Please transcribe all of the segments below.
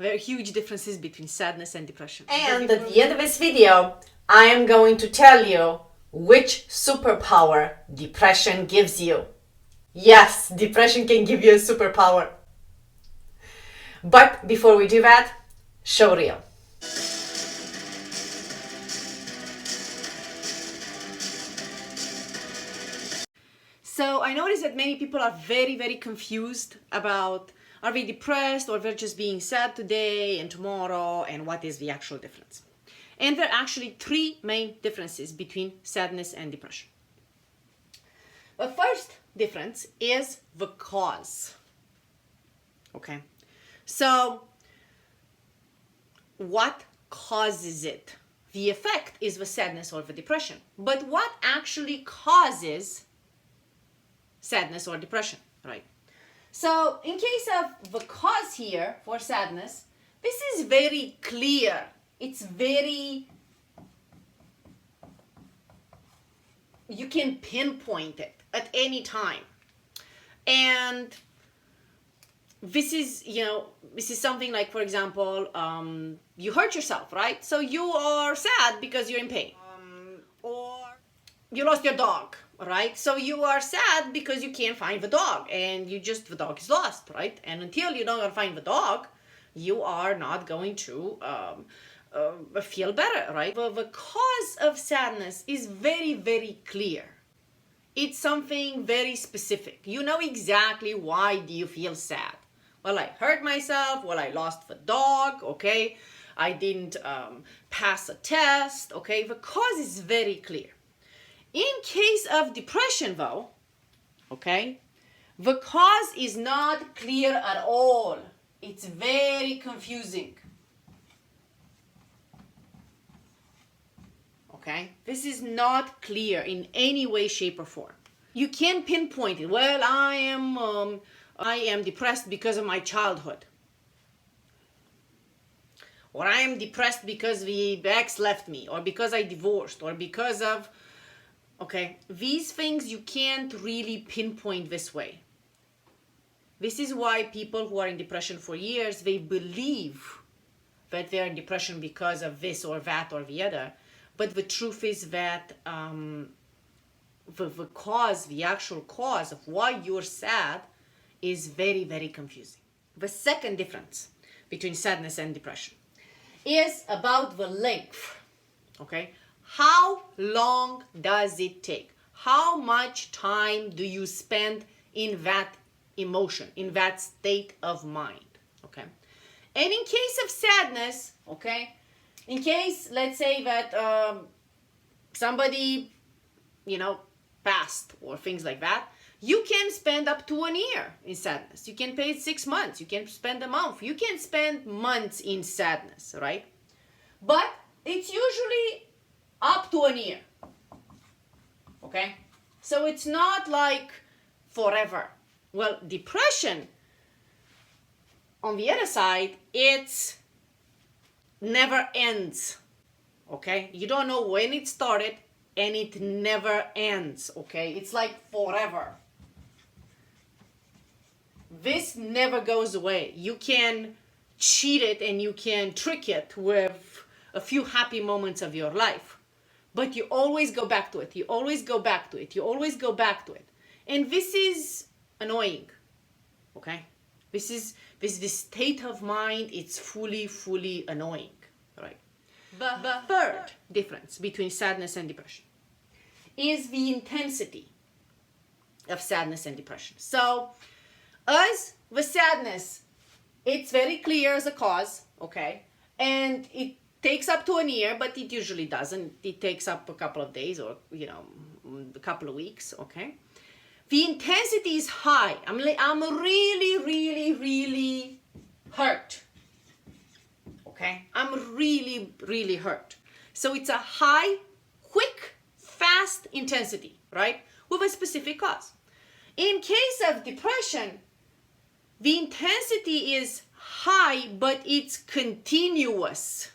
very huge differences between sadness and depression. And at the end of this video, I am going to tell you which superpower depression gives you. Yes, depression can give you a superpower. But before we do that, show reel. So I noticed that many people are very, very confused about, are we depressed or we're just being sad today and tomorrow, and what is the actual difference? And there are actually three main differences between sadness and depression. The first difference is the cause. Okay, so what causes it? The effect is the sadness or the depression, but what actually causes sadness or depression, right? So in case of the cause here for sadness, this is very clear. It's very, you can pinpoint it at any time. And this is, this is something like, for example, you hurt yourself, right? So you are sad because you're in pain. Or you lost your dog, right? So you are sad because you can't find the dog, and the dog is lost, right? And until you don't find the dog, you are not going to feel better, right? The cause of sadness is very, very clear. It's something very specific. You know exactly why do you feel sad. Well, I hurt myself. Well, I lost the dog, okay? I didn't pass a test, okay? The cause is very clear. In case of depression, though, okay, the cause is not clear at all. It's very confusing. Okay, this is not clear in any way, shape, or form. You can't pinpoint it. Well, I am depressed because of my childhood, or I am depressed because the ex left me, or because I divorced, or because of, okay, these things you can't really pinpoint this way. This is why people who are in depression for years, they believe that they're in depression because of this or that or the other. But the truth is that the actual cause of why you're sad is very, very confusing. The second difference between sadness and depression is about the length, okay? How long does it take? How much time do you spend in that emotion, in that state of mind, okay? And in case of sadness, okay, in case, let's say that somebody, passed or things like that, you can spend up to 1 year in sadness. You can pay 6 months. You can spend a month. You can spend months in sadness, right? But it's usually up to 1 year, okay? So it's not like forever. Well, depression, on the other side, it's never ends, okay? You don't know when it started, and it never ends, okay? It's like forever. This never goes away. You can cheat it and you can trick it with a few happy moments of your life, but you always go back to it. You always go back to it. You always go back to it. And this is annoying, okay? This state of mind, it's fully annoying, right? The third difference between sadness and depression is the intensity of sadness and depression. So, as with sadness, it's very clear as a cause, okay? And it takes up to 1 year, but it usually doesn't. It takes up a couple of days or, a couple of weeks, okay? The intensity is high. I'm really hurt, okay? I'm really hurt. So it's a high, quick, fast intensity, right? With a specific cause. In case of depression, the intensity is high, but it's continuous.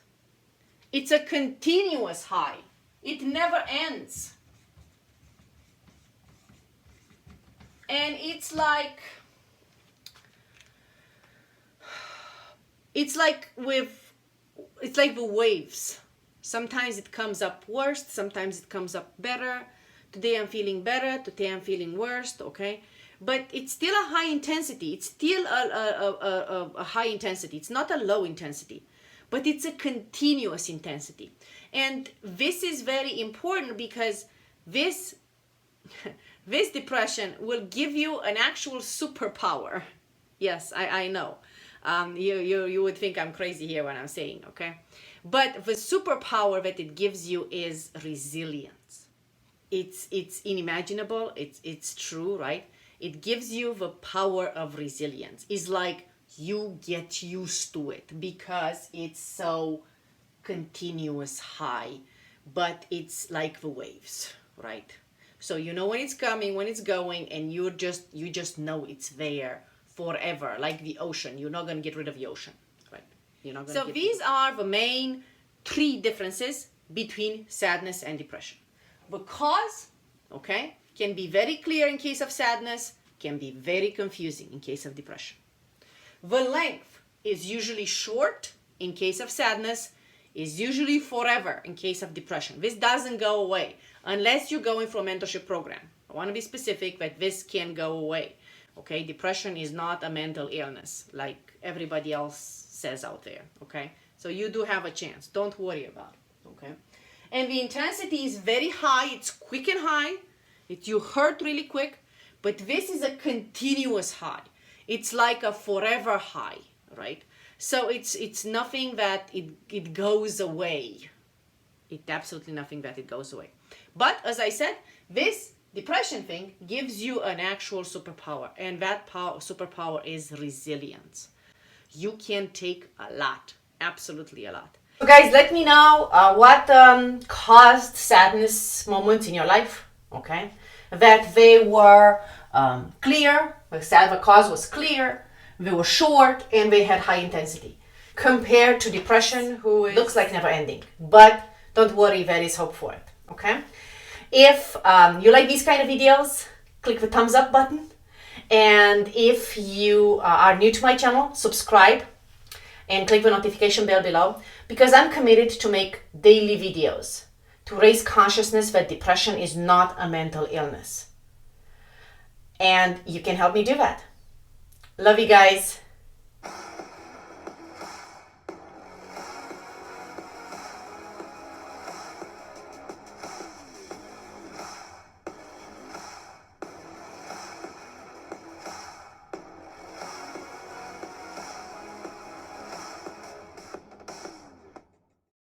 It's a continuous high. It never ends. And it's like, it's like the waves. Sometimes it comes up worse, sometimes it comes up better. Today I'm feeling better, today I'm feeling worse, okay? But it's still a high intensity. It's still a high intensity. It's not a low intensity, but it's a continuous intensity. And this is very important because this depression will give you an actual superpower. Yes, I know. You would think I'm crazy here when I'm saying, okay? But the superpower that it gives you is resilience. It's unimaginable. It's true, right? It gives you the power of resilience. It's like you get used to it because it's so continuous high, but it's like the waves, right? So you know when it's coming, when it's going, and you just know it's there forever, like the ocean. You're not going to get rid of the ocean, right? You're not going to. So these are the main 3 differences between sadness and depression. The cause, okay, can be very clear in case of sadness, can be very confusing in case of depression. The length is usually short in case of sadness, is usually forever in case of depression. This doesn't go away unless you're going for a mentorship program. I want to be specific that this can go away. Okay, depression is not a mental illness like everybody else says out there. Okay, so you do have a chance. Don't worry about it. Okay, and the intensity is very high. It's quick and high. You hurt really quick, but this is a continuous high. It's like a forever high, right? So it's nothing that it goes away. It's absolutely nothing that it goes away. But as I said, this depression thing gives you an actual superpower, and that superpower is resilience. You can take a lot, absolutely a lot. So guys, let me know what caused sadness moments in your life, okay? That they were clear, the cause was clear, they were short, and they had high intensity. Compared to depression, who looks like never ending. But don't worry, there is hope for it, okay? If you like these kind of videos, click the thumbs up button. And if you are new to my channel, subscribe and click the notification bell below, because I'm committed to make daily videos to raise consciousness that depression is not a mental illness. And you can help me do that. Love you guys.